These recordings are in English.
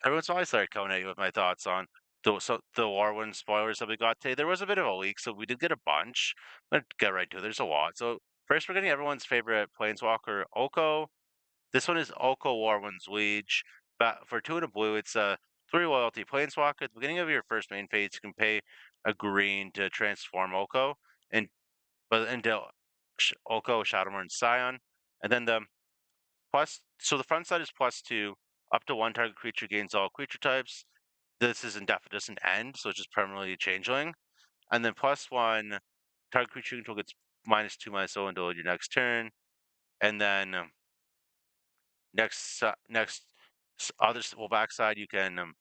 Every once in a while, I started coming at you with my thoughts on the Warwind spoilers that we got today. There was a bit of a leak, so we did get a bunch. Let's get right to it. There's a lot. So first, we're getting everyone's favorite planeswalker, Oko. This one is Oko Warwind's Liege. For 2 and a blue, it's a 3 loyalty planeswalker. At the beginning of your first main phase, you can pay a green to transform Oko and but into Oko, Shadowmoon, Scion, and then the plus. So the front side is +2. Up to one target creature gains all creature types. This is indefinite, doesn't end, so it's just permanently changeling. And then +1, target creature control gets -2/-0 until your next turn. And then next backside you can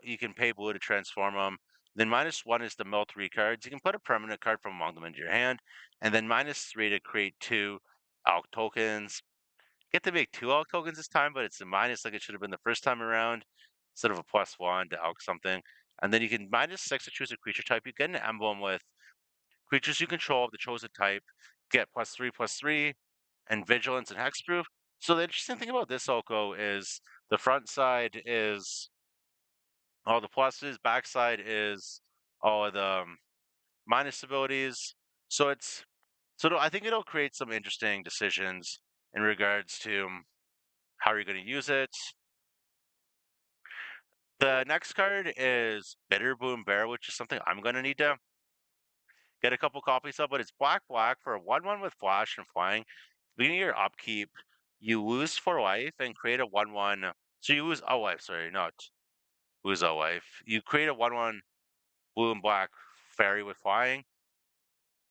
you can pay blue to transform them. Then -1 is to mill 3 cards. You can put a permanent card from among them into your hand, and then -3 to create 2 Alk tokens. Get to make 2 Alk tokens this time, but it's a minus like it should have been the first time around, instead of a +1 to Alk something. And then you can -6 to choose a creature type. You get an emblem with creatures you control of the chosen type get +3/+3 and vigilance and hexproof. So the interesting thing about this Oko is the front side is all the pluses, backside is all of the minus abilities. So I think it'll create some interesting decisions in regards to how you're going to use it. The next card is Bitter Boom Bear, which is something I'm going to need to get a couple copies of, but it's black for a 1/1 with flash and flying. Beginning of your upkeep, you lose 4 life and create a 1/1. So you lose a life, sorry, not lose a life. You create a 1/1 blue and black fairy with flying.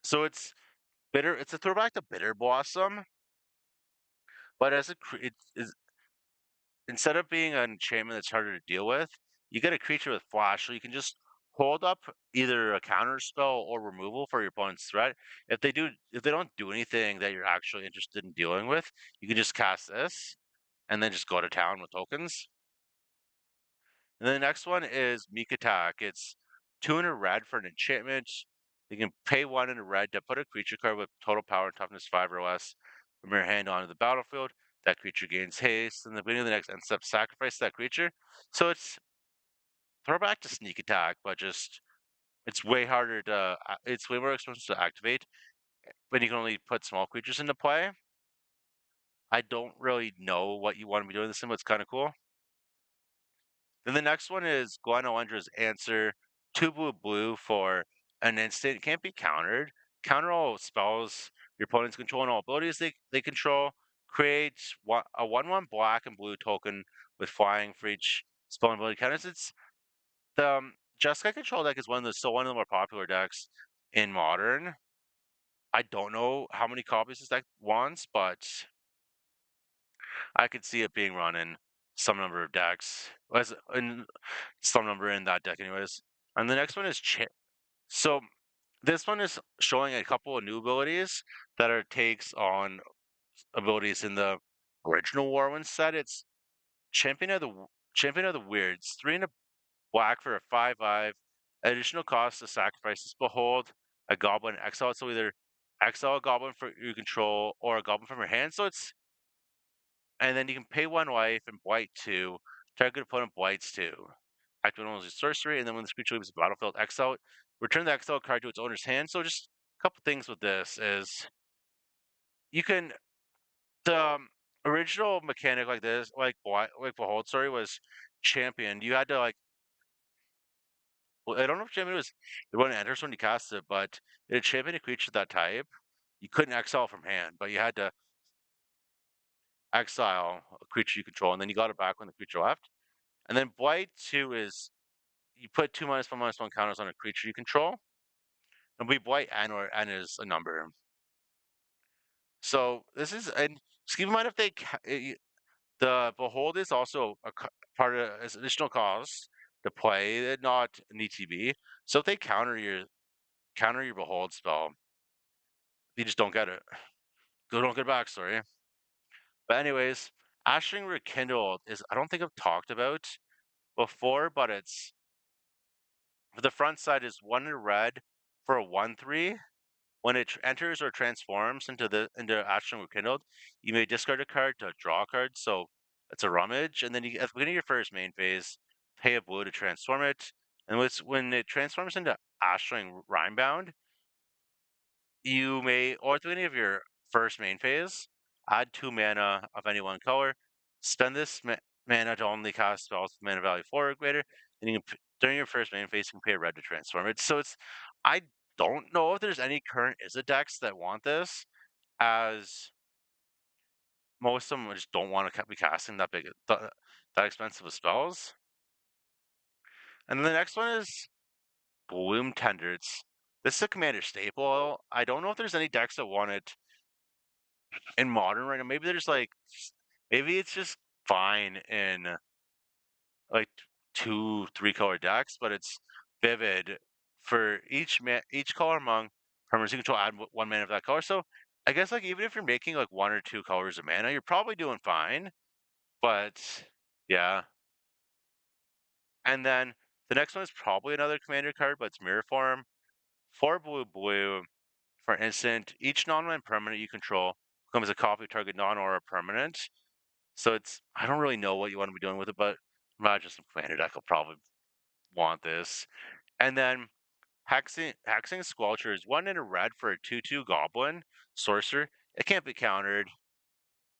So it's bitter. It's a throwback to Bitter Blossom, but instead of being an enchantment that's harder to deal with, you get a creature with flash, so you can just hold up either a counter spell or removal for your opponent's threat. If they don't do anything that you're actually interested in dealing with, you can just cast this and then just go to town with tokens. And then the next one is Meek Attack. It's 2 in a red for an enchantment. You can pay 1 in a red to put a creature card with total power and toughness 5 or less from your hand onto the battlefield. That creature gains haste. And the beginning of the next end step, sacrifice that creature. So it's throwback to Sneak Attack, but just it's way harder to. It's way more expensive to activate when you can only put small creatures into play. I don't really know what you want to be doing this in, but it's kind of cool. Then the next one is Glenelyndra's Answer. 2 blue for an instant. Can't be countered. Counter all spells your opponents control and all abilities they control. Create a 1/1 black and blue token with flying for each spell and ability counters. It's the Jeskai control deck is one of the more popular decks in Modern. I don't know how many copies this deck wants, but I could see it being run in some number of decks. As in some number in that deck, anyways. And the next one is So this one is showing a couple of new abilities that are takes on abilities in the original Warwind set. It's Champion of the Weirds. 3 in a black for a 5/5. Additional cost to sacrifice this. Behold a goblin exile. So either exile a goblin for your control or a goblin from your hand. And then you can pay 1 life and blight 2. Target opponent blights 2. Activate only sorcery, and then when this creature leaves the battlefield, exile it. Return the exile card to its owner's hand. So just a couple things with this is you can the original mechanic like this, like Behold, sorry, was championed. You had to I don't know if champion was the one that enters when you cast it, but it had championed a creature of that type. You couldn't exile from hand, but you had to exile a creature you control, and then you got it back when the creature left. And then Blight 2 is you put 2 -1/-1 counters on a creature you control, and we Blight or N is a number. So this is and just keep in mind if the Behold is also part of as additional cost to play it, not an ETB. So if they counter your Behold spell, you just don't get it. Don't get it back, sorry. But anyways, Ashling Rekindled is I don't think I've talked about before, but it's the front side is 1 in a red for a 1/3. When it enters or transforms into Ashling Rekindled, you may discard a card to draw a card. So it's a rummage, and then you at the beginning of your first main phase, pay a blue to transform it, and when it transforms into Ashling Rhinebound, you may, or at the beginning of your first main phase, add 2 mana of any one color, spend this mana to only cast spells with mana value 4 or greater, and you can, during your first main phase, you can pay a red to transform it. So I don't know if there's any current Izzet decks that want this, as most of them just don't want to be casting that expensive of spells. And then the next one is Bloom Tenders. This is a commander staple. I don't know if there's any decks that want it in modern right now. Maybe there's like, maybe it's just fine in like 2, 3 color decks, but it's vivid for each color among permanents you control. Add 1 mana of that color. So I guess like even if you're making like 1 or 2 colors of mana, you're probably doing fine. But yeah, and then the next one is probably another commander card, but it's mirror form. 4 blue for instant. Each non-land permanent you control becomes a copy of target non-aura permanent. So I don't really know what you want to be doing with it, but imagine some commander deck will probably want this. And then Hexing Squelcher is 1 in a red for a 2/2 goblin sorcerer. It can't be countered.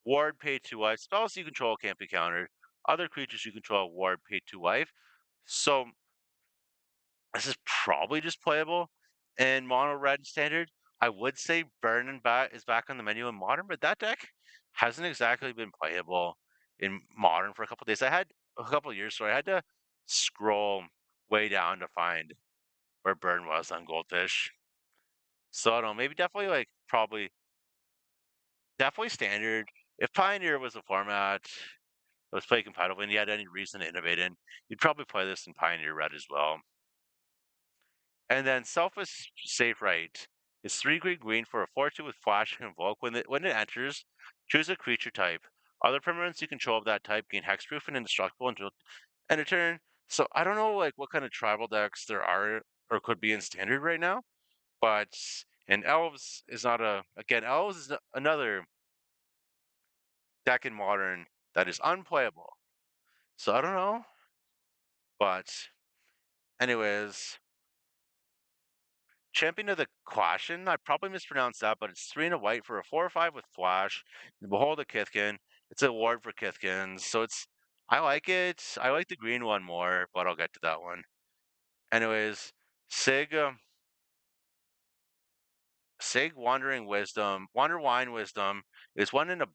Ward pay 2 life. Spells you control can't be countered. Other creatures you control ward pay 2 life. So this is probably just playable in mono red and standard. I would say Burn and Bat is back on the menu in modern, but that deck hasn't exactly been playable in modern for a couple days. I had a couple of years, so I had to scroll way down to find where Burn was on Goldfish. So I don't know, maybe definitely like probably definitely standard. If Pioneer was a format that was played competitively and you had any reason to innovate in, you'd probably play this in Pioneer Red as well. And then Selfish Safe Right is 3 green for a 4/2 with Flash and Invoke. When it enters, choose a creature type. Other permanents you control of that type gain hexproof and indestructible until end of turn. So I don't know like what kind of tribal decks there are or could be in standard right now, but and Elves is not a again Elves is another deck in modern that is unplayable. So I don't know, but anyways, Champion of the Quashin. I probably mispronounced that, but it's 3 and a white for a 4/5 with Flash. And Behold a Kithkin. It's a ward for Kithkins, so I like it. I like the green one more, but I'll get to that one. Anyways, Sig Sig Wandering Wisdom, Wander Wine Wisdom is 1 in a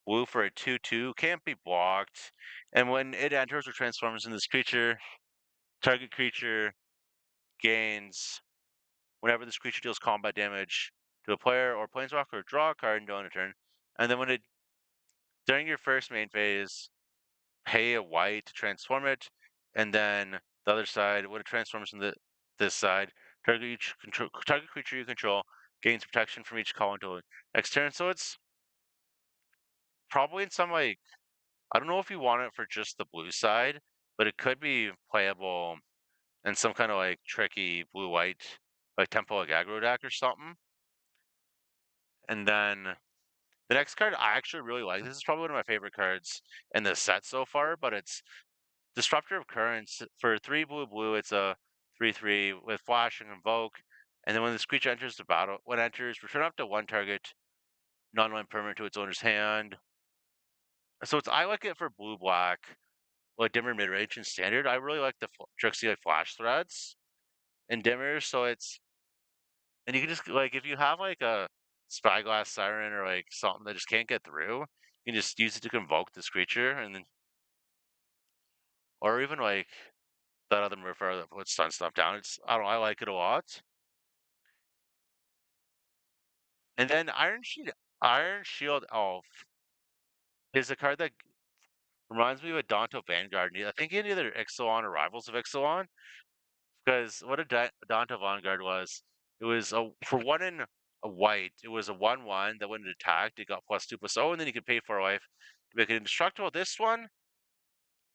blue for a 2/2, can't be blocked. And when it enters or transforms into this creature, target creature gains whenever this creature deals combat damage to a player or planeswalker, draw a card and go on a turn. And then during your first main phase, pay a white to transform it, and then the other side, when it transforms into this side, target creature you control gains protection from each call until next turn. So it's probably in some like I don't know if you want it for just the blue side, but it could be playable in some kind of like tricky blue white like tempo like aggro deck or something. And then the next card I actually really like. This is probably one of my favorite cards in the set so far, but it's Disruptor of Currents. For 3 blue, it's a 3/3 with Flash and Invoke. And then when this creature enters the battle, when it enters, return up to 1 target non-land permanent to its owner's hand. So I like it for blue black, like dimmer mid range and standard. I really like the Trixie like flash threats and dimmer. So and you can just like if you have like a Spyglass Siren or like something that just can't get through, you can just use it to convoke this creature, and then or even like that other modifier that puts stun stuff down. I don't know, I like it a lot. And then Iron Shield Elf is a card that reminds me of a Danto Vanguard. I think in either Ixalan or Rivals of Ixalan, because what a Danto Vanguard was, it was for 1 in a white. It was a 1/1 that when it attacked, it got +2/+0, and then you could pay for a life to make it indestructible. This one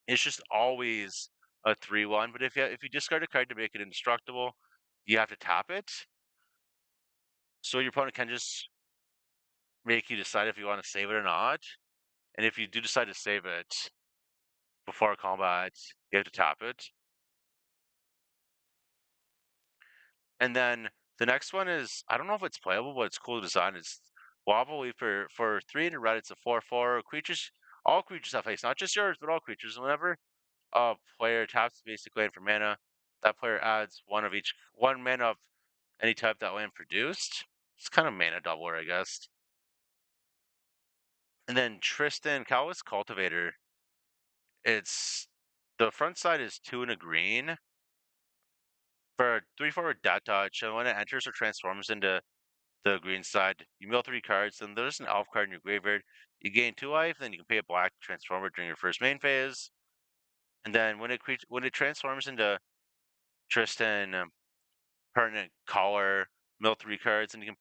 is just always a 3/1, but if you discard a card to make it indestructible, you have to tap it. So your opponent can just make you decide if you want to save it or not. And if you do decide to save it, before combat. You have to tap it. And then the next one is I don't know if it's playable, but it's cool design. It's Lava Weaver for 300 red. It's a 4/4 creatures. All creatures have haste, not just yours, but all creatures. And whenever a player taps the basic land for mana, that player adds one mana of any type that land produced. It's kind of mana doubler, I guess. And then Tristan Callous Cultivator. It's the front side is 2 and a green for a 3/4 dot touch, and when it enters or transforms into the green side, you mill 3 cards, then there's an elf card in your graveyard. You gain 2 life, then you can pay a black to transform it during your first main phase. And then when it transforms into Tristan Pertinent Collar, mill 3 cards, and you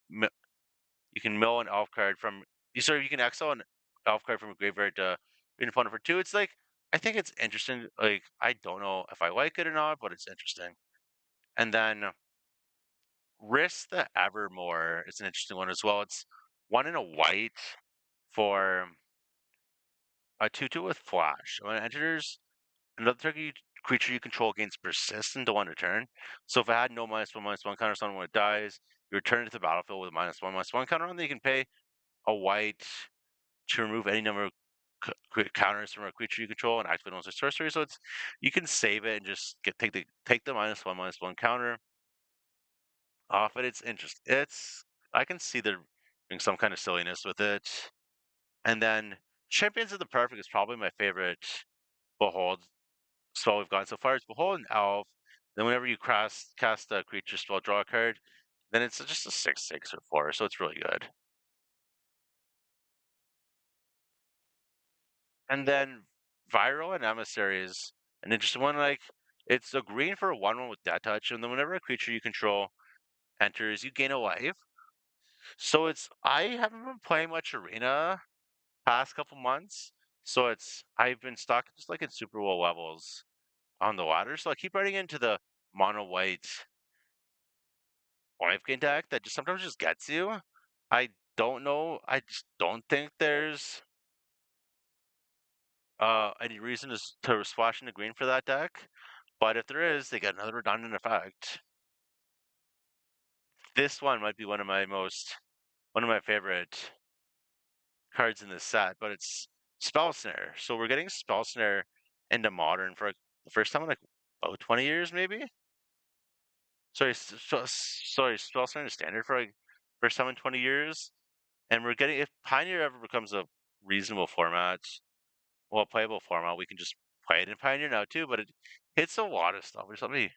can mill an elf card from you can exile an elf card from a graveyard to your opponent for 2. It's like I think it's interesting. Like I don't know if I like it or not, but it's interesting. And then Risk the Evermore is an interesting one as well. It's 1 and a white for a 2/2 with flash. When it enters, another creature you control gains persistent to 1 turn. So if it had no -1/-1 counter on when it dies, you return it to the battlefield with a -1/-1 counter on. Then you can pay a white to remove any number of counters from a creature you control and activate once a sorcery. So it's you can save it and just take the -1/-1 counter off it. It's interesting. It's I can see there being some kind of silliness with it. And then Champions of the Perfect is probably my favorite Behold spell we've gotten so far. It's Behold and Elf. Then whenever you cast a creature spell, draw a card. Then it's just a 6/6 or 4, so it's really good. And then Viral and Emissary is an interesting one. Like it's a green for a 1/1 with Death Touch, and then whenever a creature you control enters, you gain a life. So it's I haven't been playing much Arena past couple months, so it's I've been stuck just like in super low levels on the ladder. So I keep running into the mono white life gain deck that just sometimes just gets you. I don't know. I just don't think there's any reason to splash into green for that deck. But if there is, they get another redundant effect. This one might be one of my favorite cards in this set, but it's Spell Snare. So we're getting Spell Snare into Modern for like, the first time in like 20 years, maybe. Sorry, Spell Snare into Standard for like first time in 20 years, and we're getting if Pioneer ever becomes a reasonable format, well, playable format, we can just play it in Pioneer now too. But it hits a lot of stuff. Just let me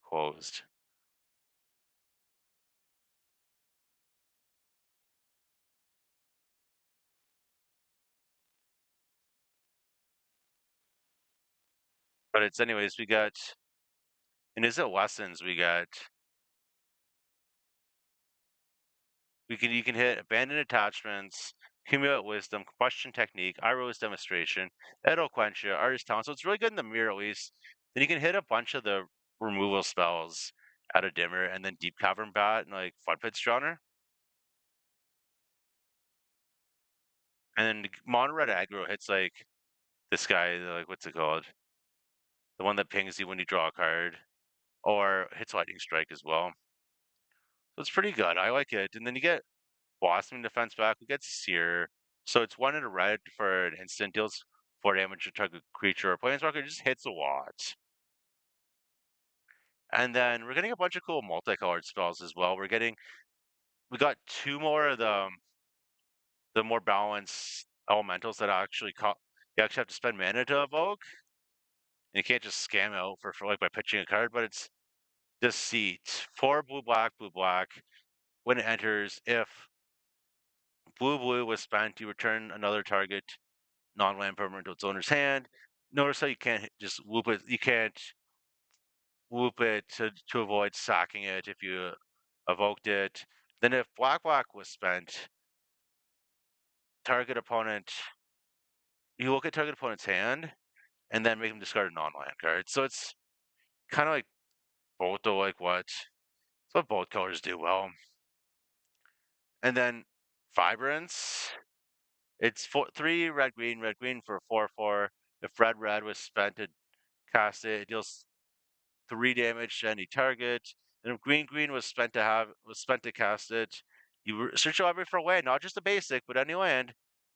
closed. But it's anyways. We got in Is It Lessons. You can hit Abandoned Attachments, Accumulate Wisdom, Combustion Technique, Iroh's Demonstration, Eloquentia, Artist Talent. So it's really good in the mirror at least. Then you can hit a bunch of the removal spells out of Dimmer, and then Deep Cavern Bat and like Flood Pit Drowner. And then Mono Red Aggro hits like this guy, like what's it called? The one that pings you when you draw a card, or hits Lightning Strike as well. So it's pretty good. I like it. And then you get Blossoming Defense back. We get Seer. So it's 1 in a red for an instant, deals 4 damage to target creature or planeswalker. It just hits a lot. And then we're getting a bunch of cool multicolored spells as well. We got 2 more of the more balanced elementals that you actually have to spend mana to evoke. And you can't just scam out for like by pitching a card, but it's Deceit. 4 blue black. When it enters, if blue was spent, you return another target non-land permanent to its owner's hand. Notice how you can't just whoop it. You can't whoop it to avoid sacking it if you evoked it. Then if black was spent, target opponent, you look at target opponent's hand and then make them discard a non-land card. So it's kind of like both though, like what both colors do well. And then Vibrance, it's 3 red green for a 4/4. If red was spent to cast it, it deals 3 damage to any target. And if green was spent to cast it, search your library for a land, not just a basic, but any land,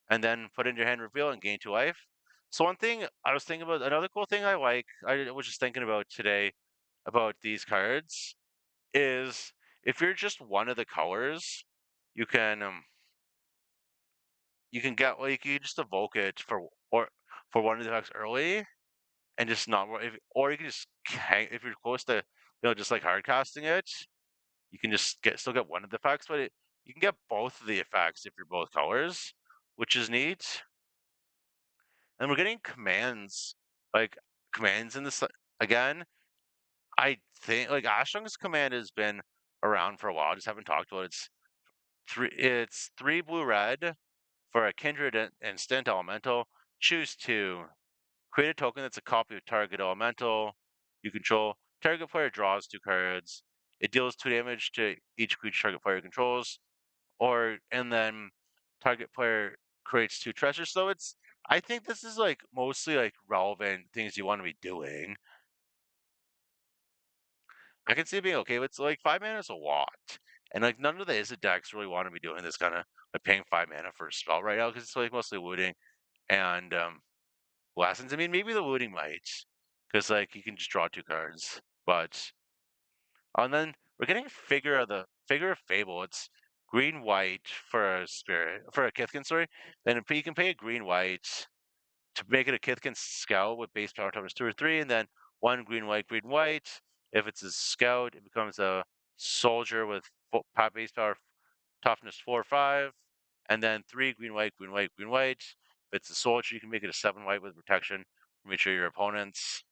and then put in your hand reveal and gain 2 life. So one thing I was thinking about, another cool thing I was just thinking about today about these cards is if you're just one of the colors, you can um you can get like you can just evoke it for one of the effects early and just not or you can just hang if you're close to just like hard casting it, you can just still get one of the effects, but you can get both of the effects if you're both colors, which is neat. And we're getting like commands in this again. I think like Ashling's command has been around for a while. I just haven't talked about it. It's three blue red for a kindred instant elemental. Choose two. Create a token that's a copy of target elemental you control. Target player draws 2 cards. It deals 2 damage to each creature target player controls. And then target player creates 2 treasures. So I think this is like mostly like relevant things you want to be doing. I can see it being okay, but it's like 5 mana is a lot. And like none of the Izzet decks really want to be doing this kind of like paying 5 mana for a spell right now because it's like mostly looting and lessons. I mean, maybe the looting might, because like you can just draw 2 cards. But and then we're getting figure of fable. It's green white for a spirit for a Kithkin, sorry. Then you can pay a green white to make it a Kithkin scout with base power toughness 2 or 3, and then one green white green white. If it's a scout, it becomes a soldier with base power toughness 4 or 5, and then 3 green white green white green white. If it's a soldier, you can make it a 7 white with protection from each of your opponents.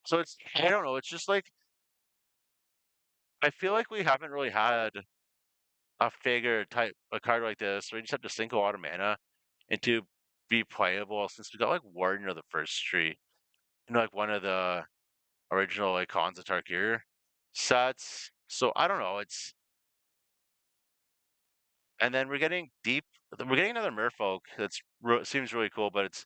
So I don't know. It's just like I feel like we haven't really had a figure type a card like this where you just have to sink a lot of mana into be playable since we got like Warden of the First Tree like one of the original like Khans of Tarkir sets. So I don't know. And then we're getting another Merfolk seems really cool, but it's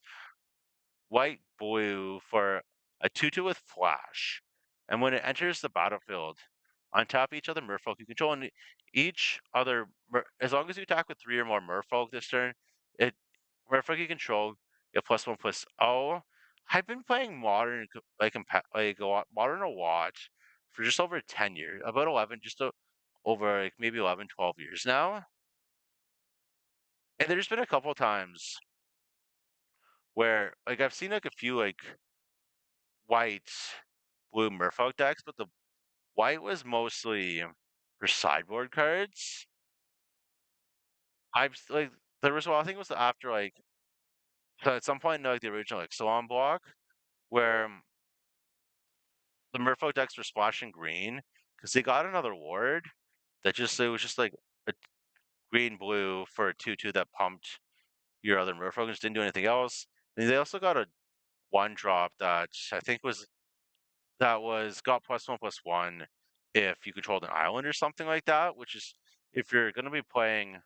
white blue for a 2/2 with flash. And when it enters the battlefield, untap each other merfolk you control, and each other as long as you attack with 3 or more merfolk this turn, it merfolk you control get +1/+. Oh, I've been playing modern like a lot, modern a lot for just over 10 years, about 11, over like maybe 11, 12 years now. And there's been a couple times where like I've seen like a few like white blue merfolk decks, but the white was mostly for sideboard cards. Like there was well, I think it was after like so at some point in like the original like Salon block where the merfolk decks were splashing green because they got another ward that just it was just like a green blue for a 2/2 that pumped your other merfolk and just didn't do anything else. And they also got a 1 drop that I think got +1/+1 if you controlled an island or something like that, which is if you're gonna be playing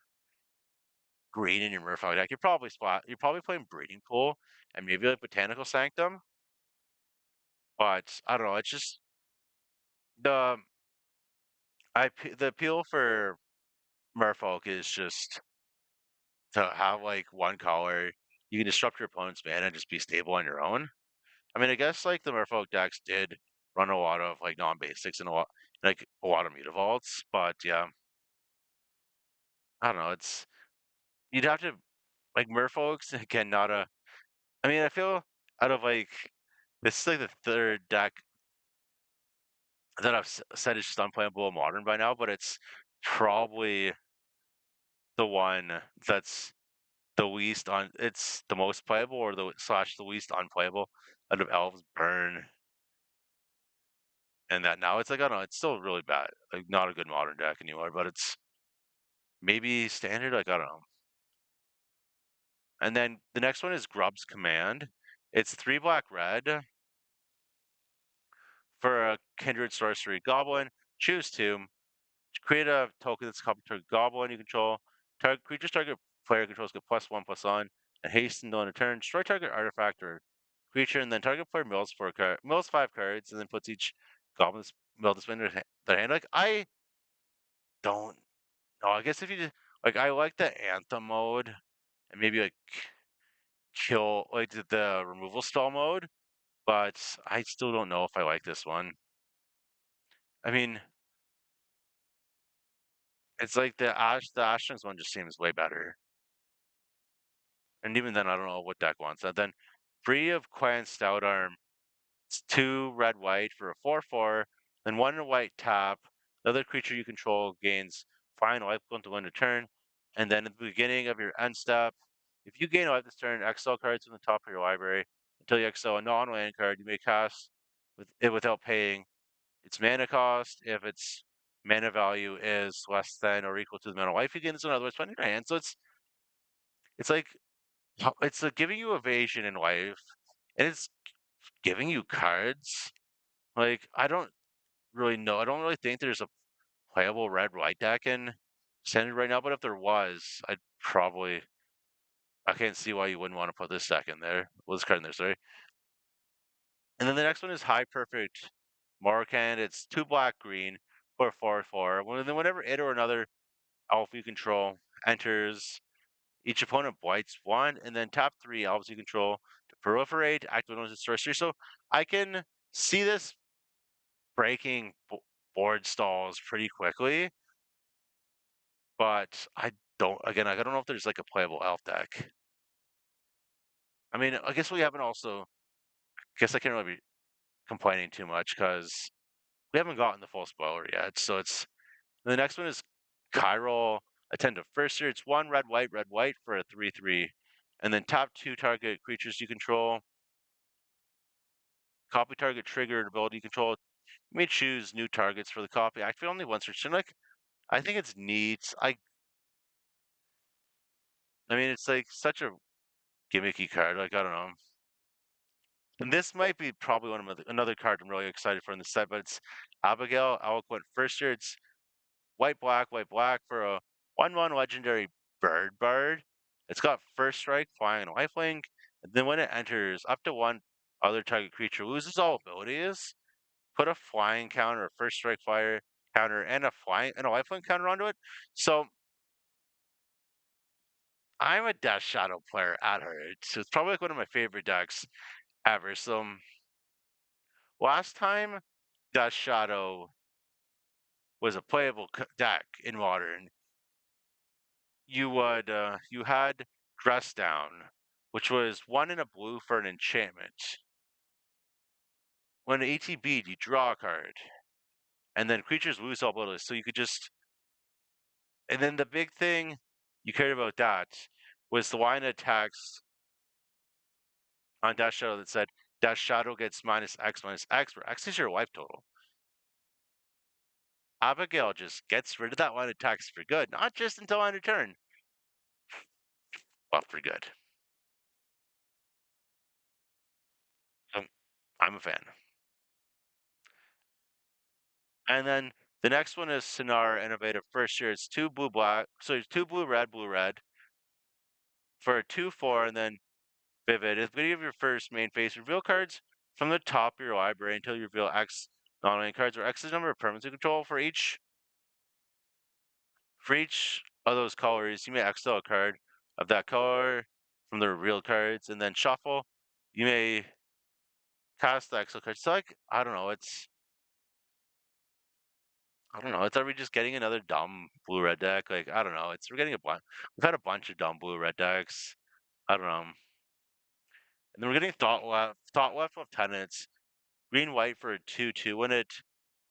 green in your Merfolk deck, you're probably playing Breeding Pool and maybe like Botanical Sanctum. But I don't know, it's just the the appeal for Merfolk is just to have like one color. You can disrupt your opponent's mana and just be stable on your own. I mean, I guess like the Merfolk decks did run a lot of like non-basics and a lot of mutavaults, but yeah, I don't know. You'd have to like Merfolks again, not a. I mean, I feel out of like this is like the third deck that said it's just unplayable in modern by now, but it's probably the one that's it's the most playable or the least unplayable out of Elves Burn and that now it's like I don't know, it's still really bad. Like not a good modern deck anymore, but it's maybe standard, like I don't know. And then the next one is Grub's Command. It's 3 black red for a kindred sorcery goblin. Choose two. Create a token that's copied to a goblin you control. Creatures target player controls get +1/+1. and hasten on a turn. Destroy target artifact or creature, and then target player mills 5 cards, and then puts each goblin's mill display in their hand. Like I don't know. I guess if you just like, I like the anthem mode, and maybe like kill like the removal stall mode, but I still don't know if I like this one. I mean, it's like the Ashn's one just seems way better. And even then, I don't know what deck wants that. Then, free of Clan Stout Arm, it's 2 red white for a 4/4. Then 1 white tap. The other creature you control gains fine life until end of turn. And then at the beginning of your end step, if you gain life this turn, exile cards from the top of your library. Until you exile a non-land card, you may cast with it without paying its mana cost. If its mana value is less than or equal to the amount of life you gain, it's another way spending your hand. So it's like it's giving you evasion in life, and it's giving you cards. Like I don't really know. I don't really think there's a playable red white deck in standard right now. But if there was, I'd probably. I can't see why you wouldn't want to put this deck in there. Well, this card in there, sorry. And then the next one is High Perfect Markand. It's 2 black green for 4/4. Then whenever it or another elf you control enters, each opponent blights 1, and then top 3 elves you control to proliferate, activate one as a sorcery. So I can see this breaking board stalls pretty quickly, but I don't. Again, I don't know if there's like a playable elf deck. I mean, I guess we haven't also. I guess I can't really be complaining too much because we haven't gotten the full spoiler yet. So it's the next one is Chiral Attendant. First year, it's 1 red white for a 3/3, and then top 2 target creatures you control. Copy target triggered ability you control. You may choose new targets for the copy. Activate only once per turn. Like I think it's neat. I mean, it's like such a gimmicky card. Like I don't know. And this might be probably another card I'm really excited for in the set, but it's Abigail Eloquent. First year, it's white black for a 1/1 legendary bird bard. It's got first strike, flying, and lifelink. And then when it enters, up to one other target creature loses all abilities. Put a flying counter, a first strike fire counter, and a lifelink counter onto it. So I'm a Death Shadow player at heart. So it's probably like one of my favorite decks ever. So last time Death Shadow was a playable deck in Modern, you had Dress Down, which was 1 in a blue for an enchantment. When ATB'd, you draw a card, and then creatures lose all abilities. So you could just, and then the big thing you cared about that was the line attacks on Dash Shadow that said Dash Shadow gets minus X, where X is your life total. Abigail just gets rid of that line of attacks for good, not just until end of turn, but for good. Um, I'm a fan. And then the next one is Sonar Innovative First Year. It's 2 blue black, so it's 2 blue red for a 2/4, and then Vivid. At the beginning of your first main phase, reveal cards from the top of your library until you reveal X non-land cards, or X is the number of permanents you control. For each of those colors, you may exile a card of that color from the revealed cards, and then shuffle. You may cast the exile card. So like, I don't know. It's, are we just getting another dumb blue red deck? Like I don't know. We're getting a bunch. We've had a bunch of dumb blue red decks. I don't know. And then we're getting Thought left of tenants. Green white for a 2/2. When it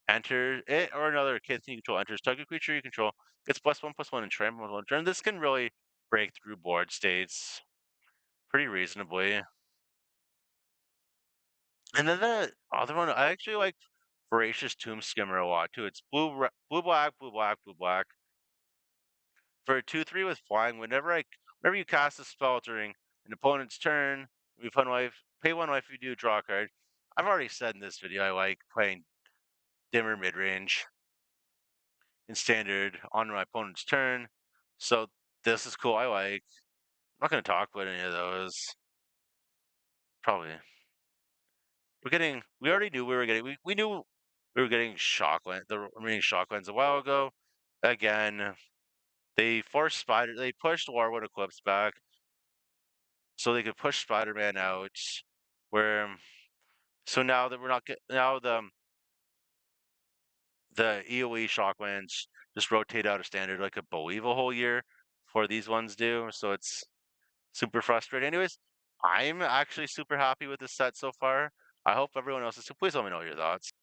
enters, it or another kid you control enters, target creature you control gets +1/+1 and trample on one turn. This can really break through board states pretty reasonably. And then the other one, I actually like Voracious Tomb Skimmer a lot too. It's blue black, blue black, blue black for a 2/3 with flying. Whenever you cast a spell during an opponent's turn, you pay 1 life. If you do, draw a card. I've already said in this video I like playing dimmer mid range in standard on my opponent's turn. So this is cool. I like. not gonna talk about any of those. Probably. We already knew we were getting, we knew we were getting the remaining Shocklands a while ago. Again, they pushed Lowyn Eclipsed back so they could push Spider-Man out. Where so now that we're not get now the EOE Shocklands just rotate out of standard like a Bowie the whole year before these ones do. So it's super frustrating. Anyways, I'm actually super happy with this set so far. I hope everyone else is too. Please let me know your thoughts.